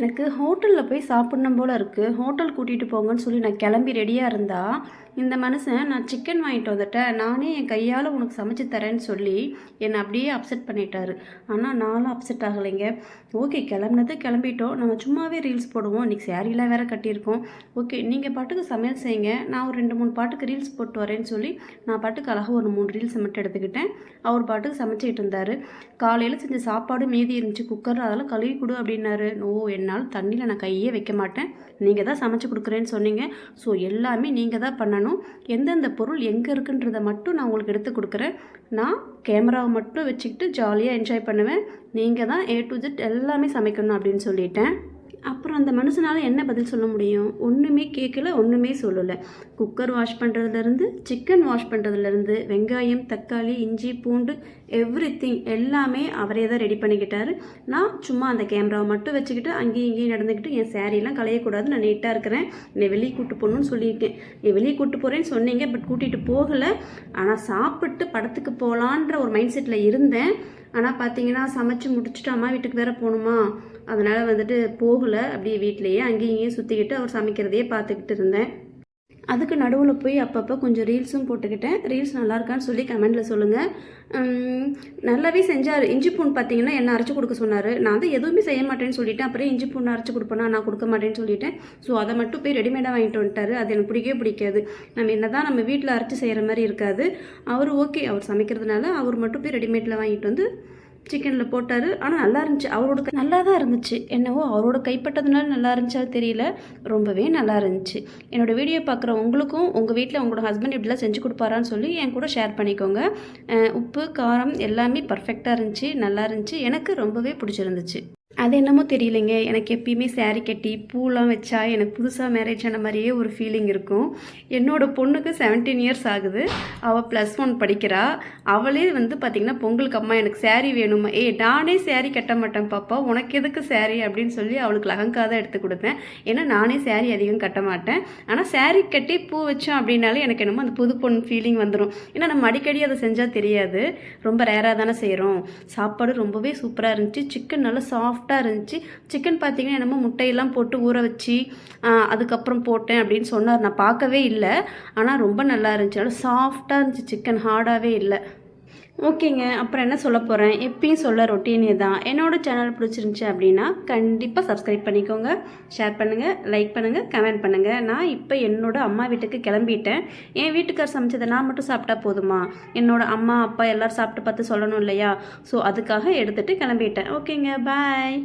எனக்கு ஹோட்டலில் போய் சாப்பிட்ணும் போல் இருக்குது. ஹோட்டல் கூட்டிகிட்டு போங்கன்னு சொல்லி நான் கிளம்பி ரெடியாக இருந்தா, இந்த மனுஷன் நான் சிக்கன் வாங்கிட்டு வந்துட்டேன், நானே என் கையால் உனக்கு சமைச்சு தரேன்னு சொல்லி என்னை அப்படியே அப்செட் பண்ணிட்டாரு. ஆனால் நானும் அப்செட் ஆகலைங்க. ஓகே, கிளம்புனது கிளம்பிட்டோம், நம்ம சும்மாவே ரீல்ஸ் போடுவோம், இன்றைக்கி சேரீலாம் வேறு கட்டியிருக்கோம். ஓகே, நீங்கள் பாட்டுக்கு சமையல் செய்யுங்க, நான் ஒரு 2-3 பாட்டுக்கு ரீல்ஸ் போட்டு வரேன்னு சொல்லி நான் பாட்டுக்கு அழகாக ஒரு 3 ரீல்ஸை மட்டும் எடுத்துக்கிட்டேன். அவர் பாட்டுக்கு சமைச்சிக்கிட்டு இருந்தார். காலையில் செஞ்ச சாப்பாடு மீதி இருந்துச்சு குக்கரில், அதெல்லாம் கழுவி கொடு அப்படின்னாரு. என்னால் தண்ணியில் நான் கையே வைக்க மாட்டேன், நீங்கள் தான் சமைச்சு கொடுக்குறேன்னு சொன்னீங்க, ஸோ எல்லாமே நீங்கள் தான் பண்ணணும். எந்தெந்த பொருள் எங்கே இருக்குன்றதை மட்டும் நான் உங்களுக்கு எடுத்து கொடுக்குறேன். நான் கேமராவை மட்டும் வச்சுக்கிட்டு ஜாலியாக என்ஜாய் பண்ணுவேன், நீங்கள் தான் A to Z எல்லாமே சமைக்கணும் அப்படின்னு சொல்லிட்டேன். அப்புறம் அந்த மனுஷனால் என்ன பதில் சொல்ல முடியும்? ஒன்றுமே கேட்கல, ஒன்றுமே சொல்லலை. குக்கர் வாஷ் பண்ணுறதுலேருந்து, சிக்கன் வாஷ் பண்ணுறதுலேருந்து, வெங்காயம், தக்காளி, இஞ்சி, பூண்டு, எவ்ரிதிங் எல்லாமே அவரே தான் ரெடி பண்ணிக்கிட்டாரு. நான் சும்மா அந்த கேமராவை மட்டும் வச்சுக்கிட்டு அங்கேயும் இங்கேயும் நடந்துக்கிட்டு என் சேரீலாம் களையக்கூடாது, நான் நீட்டாக இருக்கிறேன், என்னை வெளியே கூப்பிட்டு போகணுன்னு சொல்லியிருக்கேன். நீ வெளியே கூப்பிட்டு போகிறேன்னு சொன்னீங்க, பட் கூட்டிகிட்டு போகலை. ஆனால் சாப்பிட்டு படத்துக்கு போகலான்ற ஒரு மைண்ட் செட்டில் இருந்தேன். ஆனால் பார்த்தீங்கன்னா சமைச்சு முடிச்சுட்டு அம்மா வீட்டுக்கு வேறு போகணுமா, அதனால் வந்துட்டு போகலை. அப்படியே வீட்லேயே அங்கேயும் இங்கேயும் சுற்றிக்கிட்டு அவர் சமைக்கிறதையே பார்த்துக்கிட்டு இருந்தேன். அதுக்கு நடுவில் போய் அப்பப்போ கொஞ்சம் ரீல்ஸும் போட்டுக்கிட்டேன். ரீல்ஸ் நல்லா இருக்கான்னு சொல்லி கமெண்டில் சொல்லுங்கள். நல்லாவே செஞ்சார். இஞ்சி பூண்டு பார்த்தீங்கன்னா என்ன அரைச்சி கொடுக்க சொன்னார். நான் வந்து எதுவுமே செய்ய மாட்டேன்னு சொல்லிட்டேன். அப்புறம் இஞ்சி பூண்டு அரைச்சி கொடுப்பேனா, நான் கொடுக்க மாட்டேன்னு சொல்லிட்டேன். ஸோ அதை மட்டும் போய் ரெடிமேடாக வாங்கிட்டு வந்துட்டார். அது எனக்கு பிடிக்கவே பிடிக்காது. நம்ம வீட்டில் அரைச்சி செய்கிற மாதிரி இருக்காது. அவர் ஓகே, அவர் சமைக்கிறதுனால அவர் மட்டும் போய் ரெடிமேடில் வாங்கிட்டு வந்து சிக்கனில் போட்டார். ஆனால் நல்லா இருந்துச்சு, அவரோட நல்லா தான் இருந்துச்சு. என்னவோ அவரோட கைப்பட்டதுனால நல்லா இருந்துச்சா தெரியல, ரொம்பவே நல்லா இருந்துச்சு. என்னோடய வீடியோ பார்க்குற உங்களுக்கும் உங்கள் வீட்டில் உங்களோட ஹஸ்பண்ட் இப்படிலாம் செஞ்சு கொடுப்பாரான்னு சொல்லி என் கூட ஷேர் பண்ணிக்கோங்க. உப்பு காரம் எல்லாமே பர்ஃபெக்டாக இருந்துச்சு, நல்லா இருந்துச்சு, எனக்கு ரொம்பவே பிடிச்சிருந்துச்சு. அது என்னமோ தெரியலைங்க, எனக்கு எப்பயுமே சேரீ கட்டி பூலாம் வச்சா எனக்கு புதுசாக மேரேஜ் ஆன மாதிரியே ஒரு ஃபீலிங் இருக்கும். என்னோடய பொண்ணுக்கு 17 இயர்ஸ் ஆகுது, அவள் +1 படிக்கிறா. அவளே வந்து பார்த்திங்கன்னா பொங்கலுக்கு அம்மா எனக்கு சேரீ வேணுமா, நானே சேரீ கட்ட மாட்டேன் பாப்பா, உனக்கு எதுக்கு சேரீ அப்படின்னு சொல்லி அவளுக்கு லெஹங்கா தான் எடுத்து கொடுத்தேன். ஏன்னா நானே சேரீ அதிகம் கட்ட மாட்டேன். ஆனால் சேரீ கட்டி பூ வச்சோம் அப்படின்னாலே எனக்கு என்னமோ அந்த புது பொண்ணு ஃபீலிங் வந்துடும். ஏன்னா நம்ம அடிக்கடி அதை செஞ்சால் தெரியாது, ரொம்ப ரேராக தானே செய்கிறோம். சாப்பாடு ரொம்பவே சூப்பராக இருந்துச்சு, சிக்கன் நல்லா சாஃப்டாக இருந்துச்சு. சிக்கன் பார்த்தீங்கன்னா என்னமோ முட்டையெல்லாம் போட்டு ஊற வச்சு அதுக்கப்புறம் போட்டேன் அப்படின்னு சொன்னார். நான் பார்க்கவே இல்லை, ஆனால் ரொம்ப நல்லா இருந்துச்சு, நல்லா சாஃப்டாக இருந்துச்சு, சிக்கன் ஹார்டாகவே இல்லை. ஓகேங்க, அப்புறம் என்ன சொல்ல போகிறேன், எப்பயும் சொல்ல ரொட்டீனே தான். என்னோடய சேனல் பிடிச்சிருந்துச்சி அப்படின்னா கண்டிப்பாக சப்ஸ்கிரைப் பண்ணிக்கோங்க, ஷேர் பண்ணுங்கள், லைக் பண்ணுங்கள், கமெண்ட் பண்ணுங்கள். நான் இப்போ என்னோடய அம்மா வீட்டுக்கு கிளம்பிட்டேன். என் வீட்டுக்கார் சமைச்சதை நான் மட்டும் சாப்பிட்டா போதுமா, என்னோடய அம்மா அப்பா எல்லோரும் சாப்பிட்டு பார்த்து சொல்லணும் இல்லையா? ஸோ அதுக்காக எடுத்துகிட்டு கிளம்பிட்டேன். ஓகேங்க, பாய்.